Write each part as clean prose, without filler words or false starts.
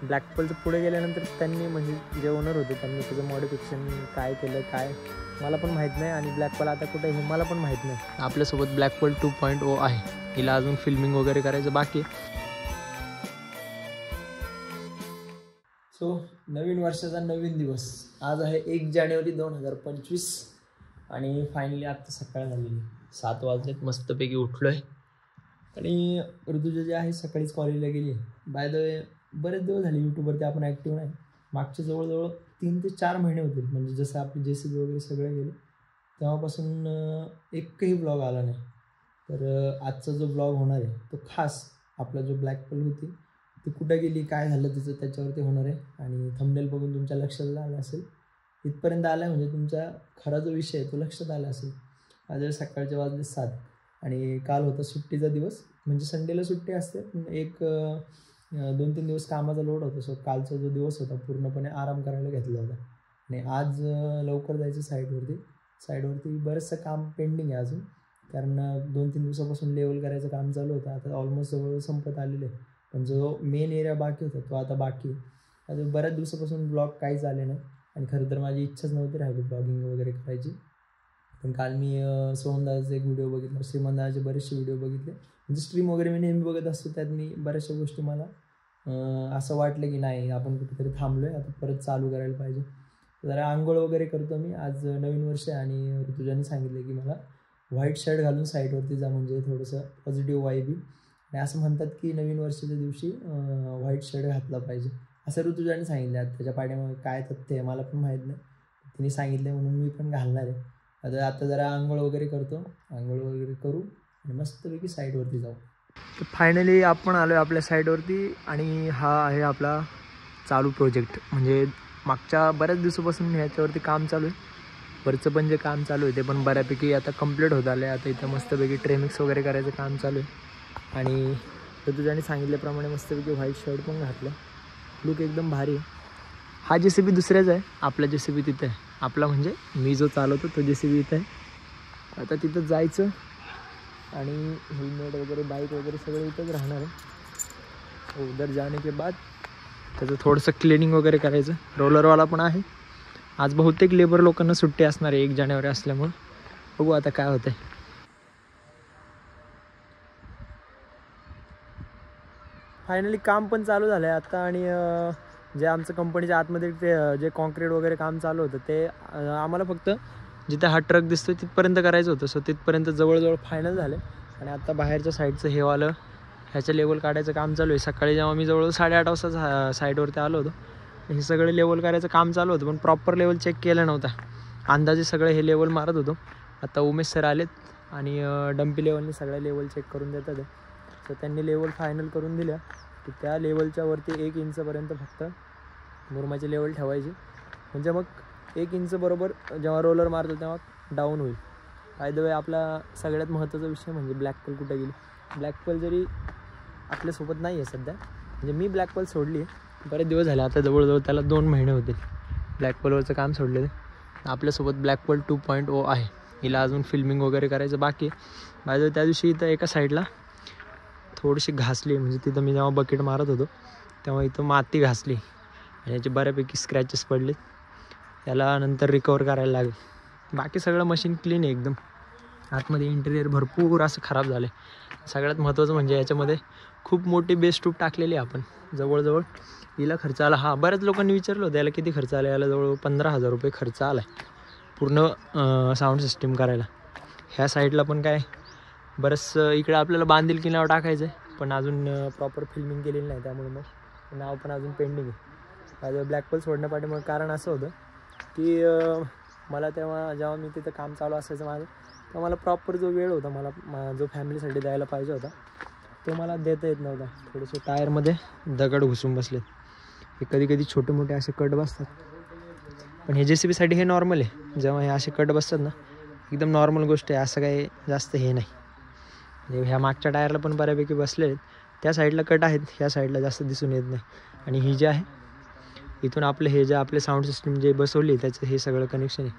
ब्लॅकपलचं पुढे गेल्यानंतर त्यांनी म्हणजे जे ओनर होते त्यांनी त्याचं मॉडिफिकेशन काय केलं काय मला पण माहीत नाही, आणि ब्लॅकपल आता कुठे हे मला पण माहीत नाही. आपल्यासोबत ब्लॅकपल 2.0 आहे, हिला अजून फिल्मिंग वगैरे करायचं बाकी. सो नवीन वर्षाचा नवीन दिवस, आज आहे 1 जानेवारी 2025 आणि फायनली आत्ता सकाळ झालेली 7 वाजलेत. मस्तपैकी उठलो आहे आणि ऋतुजा जे आहे सकाळीच कॉलेजला गेली. बाय द वे बरेच दिवस झाले यूट्यूबवरती आपण ॲक्टिव्ह नाही. मागचे जवळजवळ 3 ते 4 महिने होते, म्हणजे जसं आपले JCB वगैरे सगळे गेले तेव्हापासून एकही ब्लॉग आला नाही. तर आजचा जो ब्लॉग होणार आहे तो खास आपला जो ब्लॅकपल होती ती कुठं गेली काय झालं तिचं त्याच्यावरती होणार आहे. आणि थंबनेल बघून तुमच्या लक्षात आलं असेल, इथपर्यंत आला म्हणजे तुमचा खरा जो विषय आहे तो लक्षात आला असेल. आज सकाळचे वाजले 7 आणि काल होता सुट्टीचा दिवस, म्हणजे संडेला सुट्टी असते पण एक 2-3 दिवस कामाचा लोड होता. सो कालचा जो दिवस होता पूर्णपणे आराम करायला घेतला होता. आणि आज लवकर जायचं साईडवरती बरंचसं काम पेंडिंग आहे अजून, कारण 2-3 दिवसापासून लेवल करायचं काम चालू होतं. आता ऑलमोस्ट जवळ संपत आलेलं आहे, पण जो मेन एरिया बाकी होता तो आता बाकी आहे. आता बऱ्याच दिवसापासून ब्लॉग काहीच आले नाही आणि खरं तर माझी इच्छाच नव्हती राहिली ब्लॉगिंग वगैरे करायची. पण काल मी सोहनदादाचा एक व्हिडिओ बघितला, श्रीमंदाचे बरेचसे व्हिडिओ बघितले. म्हणजे स्ट्रीम वगैरे मी नेहमी बघत असतो, त्यात मी बऱ्याचशा गोष्टी मला असं वाटलं की नाही आपण कुठेतरी थांबलो आहे, आता परत चालू करायला पाहिजे. जरा आंघोळ वगैरे करतो मी. आज नवीन वर्ष आहे आणि ऋतुजाने सांगितलं की मला व्हाईट शर्ट घालून साईडवरती जा, म्हणजे थोडंसं पॉझिटिव्ह वाईब येईल. आणि असं म्हणतात की नवीन वर्षाच्या दिवशी व्हाईट शर्ट घातला पाहिजे असं ऋतुजाने सांगितलं. आता त्याच्या पाठीमागे काय तथ्य आहे मला पण माहीत नाही, तिने सांगितलं म्हणून मी पण घालणार आहे. आता जरा आंघोळ वगैरे करू आणि मस्तपैकी साईडवरती जाऊ. तर फायनली आपण आलो आहे आपल्या साईडवरती आणि हा आहे आपला चालू प्रोजेक्ट. म्हणजे मागच्या बऱ्याच दिवसापासून ह्याच्यावरती काम चालू आहे. वरचं पण जे काम चालू आहे ते पण बऱ्यापैकी आता कंप्लीट होत आलं आहे. आता इथं मस्तपैकी ट्रेमिक्स वगैरे करायचं काम चालू आहे आणि ऋतुजाने सांगितल्याप्रमाणे मस्तपैकी व्हाईट शर्ट पण घातलं. लुक एकदम भारी आहे. हा JCB दुसऱ्याच आहे, आपला JCB तिथं आहे. आपला म्हणजे मी जो चालवतो तो JCB इथं आहे. आता तिथं जायचं आणि हेल्मेट वगैरे बाईक वगैरे सगळं इथंच राहणार आहे. उधर जाने के बाद त्याचं थोडंसं क्लिनिंग वगैरे करायचं. रोलरवाला पण आहे. आज बहुतेक लेबर लोकांना सुट्टी असणार आहे 1 जानेवारी असल्यामुळं. बघू आता काय होतं आहे. फायनली काम पण चालू झालं आहे आता आणि जे आमचं कंपनीच्या आतमध्ये ते जे कॉन्क्रीट वगैरे काम चालू होतं ते आम्हाला फक्त जिथे हा ट्रक दिसतो तिथपर्यंत करायचं होतं. सो तिथपर्यंत जवळजवळ फायनल झालं आणि आता बाहेरच्या साईडचं हेवालं ह्याचं लेवल काढायचं काम चालू आहे. सकाळी जेव्हा मी जवळ 8:30 वाजता साईडवरती आलो होतो हे सगळं लेवल करायचं काम चालू होतं, पण प्रॉपर लेवल चेक केलं नव्हता. अंदाजे सगळे हे लेवल मारत होतो. आता उमेश सर आलेत आणि डम्पी लेवलने सगळ्या लेवल चेक करून देतात. तर त्यांनी लेवल फायनल करून दिल्या की त्या लेवलच्या वरती 1 इंचपर्यंत फक्त मुरमाची लेवल ठेवायची, म्हणजे मग 1 इंच बरोबर जेव्हा रोलर मारतो तेव्हा डाऊन होईल. बाय द वे आपला सगळ्यात महत्त्वाचा विषय म्हणजे ब्लॅकपल कुठे गेली. ब्लॅकपल जरी आपल्यासोबत नाही आहे सध्या, म्हणजे मी ब्लॅकपल सोडली आहे बरेच दिवस झाले, आता जवळजवळ त्याला 2 महिने होते ब्लॅकपलवरचं काम सोडलेलं. आपल्यासोबत ब्लॅकपल 2.0 आहे, हिला अजून फिल्मिंग वगैरे करायचं बाकी. बाय द वे त्या दिवशी इथं एका साईडला थोडीशी घासली, म्हणजे तिथं मी जेव्हा बकेट मारत होतो तेव्हा इथं माती घासली आणि याचे बऱ्यापैकी स्क्रॅचेस पडले. याला नंतर रिकवर करायला लागेल. बाकी सगळं मशीन क्लीन आहे एकदम. आतमध्ये इंटेरियर भरपूर असं खराब झालं आहे. सगळ्यात महत्त्वाचं म्हणजे याच्यामध्ये खूप मोठी बेस ट्यूब टाकलेली आहे आपण. जवळजवळ हिला खर्च आला, बऱ्याच लोकांनी विचारलं होतं याला किती खर्च आला. याला जवळ 15,000 रुपये खर्च आला आहे पूर्ण साऊंड सिस्टीम करायला. ह्या साईडला पण काय बरंचसं इकडे आपल्याला बांधिलकी नाव टाकायचं आहे, पण अजून प्रॉपर फिल्मिंग केलेली नाही, त्यामुळे मग नाव पण अजून पेंडिंग आहे. माझं ब्लॅकपल सोडण्यापाठी मग कारण असं होतं की मला जेव्हा मी तिथं काम चालू असायचं माझं, तेव्हा मला प्रॉपर जो वेळ होता मला जो फॅमिलीसाठी द्यायला पाहिजे होता तो मला देता येत नव्हता. थोडेसे टायरमध्ये दगड घुसून बसलेत. हे कधी कधी छोटे मोठे असे कट बसतात, पण हे JCBसाठी हे नॉर्मल आहे. जेव्हा हे असे कट बसतात ना एकदम नॉर्मल गोष्ट आहे, असं काही जास्त हे नाही. म्हणजे ह्या मागच्या टायरला पण बऱ्यापैकी बसले आहेत. त्या साईडला कट आहेत, ह्या साईडला जास्त दिसून येत नाही. आणि ही जे आहे इथून आपले साऊंड सिस्टम जे बसवली त्याचं हे सगळं कनेक्शन आहे.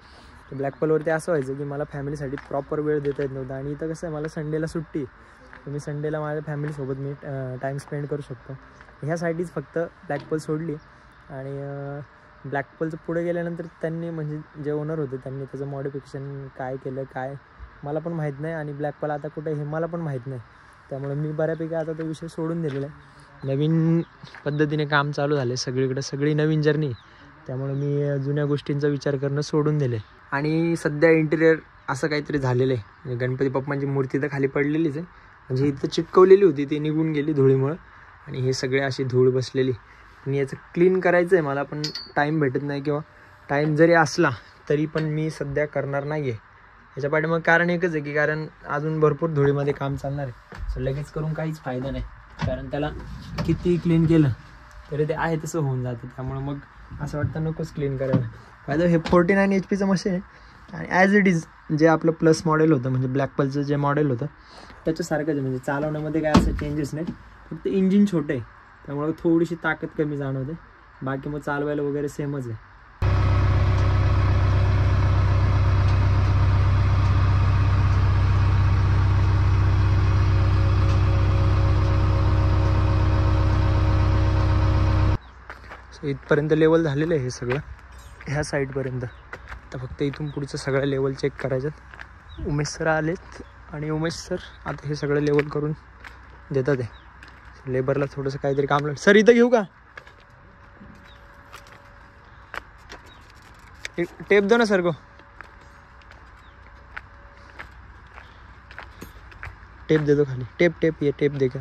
तर ब्लॅकपलवरती असं व्हायचं की मला फॅमिलीसाठी प्रॉपर वेळ देता येत नव्हता. आणि इथं कसं आहे मला संडेला सुट्टी, तर मी संडेला माझ्या फॅमिलीसोबत मी टाईम स्पेंड करू शकतो. ह्या साईडीच फक्त ब्लॅकपोल सोडली आणि ब्लॅकपोलचं पुढे गेल्यानंतर त्यांनी म्हणजे जे ओनर होते त्यांनी त्याचं मॉडिफिकेशन काय केलं काय मला पण माहीत नाही आणि ब्लॅकपोल आता कुठे हे मला पण माहीत नाही. त्यामुळे मी बऱ्यापैकी आता तो विषय सोडून दिलेला आहे. नवीन पद्धतीने काम चालू झाले सगळीकडे, सगळी नवीन जर्नी. त्यामुळे मी जुन्या गोष्टींचा विचार करणं सोडून दिले. आणि सध्या इंटिरियर असं काहीतरी झालेलं आहे. म्हणजे गणपती बाप्पांची मूर्ती तर खाली पडलेलीच आहे, म्हणजे इथं चिटकवलेली होती ती निघून गेली धुळीमुळं आणि हे सगळे अशी धूळ बसलेली. आणि याचं क्लीन करायचं आहे मला, पण टाईम भेटत नाही किंवा टाईम जरी असला तरी पण मी सध्या करणार नाही आहे. याच्या पाठीमागं कारण एकच आहे की कारण अजून भरपूर धुळीमध्ये काम चालणार आहे. सो लगेच करून काहीच फायदा नाही, कारण त्याला किती क्लीन केलं तरी ते आहे तसं होऊन जातं. त्यामुळे मग असं वाटतं नकोच क्लीन करायला. फायदा हे 49 HP मशीन आहे आणि ॲज इट इज जे आपलं प्लस मॉडेल होतं म्हणजे ब्लॅकपलचं जे मॉडेल होतं त्याच्यासारखंच आहे. म्हणजे चालवण्यामध्ये काय असं चेंजेस नाही, फक्त इंजिन छोटं आहे त्यामुळे थोडीशी ताकद कमी जाणवते. बाकी मग चालवायला वगैरे सेमच आहे. सो इथपर्यंत लेवल झालेलं आहे हे सगळं, ह्या साईडपर्यंत. आता फक्त इथून पुढचं सगळं लेवल चेक करायचं. उमेश सर आलेत आणि उमेश सर आता हे सगळं लेवल करून देतात आहे. लेबरला थोडंसं काहीतरी काम लागलं. सर इथं घेऊ का, टेप दो ना सर को, टेप दे दो खाली, टेप ये टेप देगा.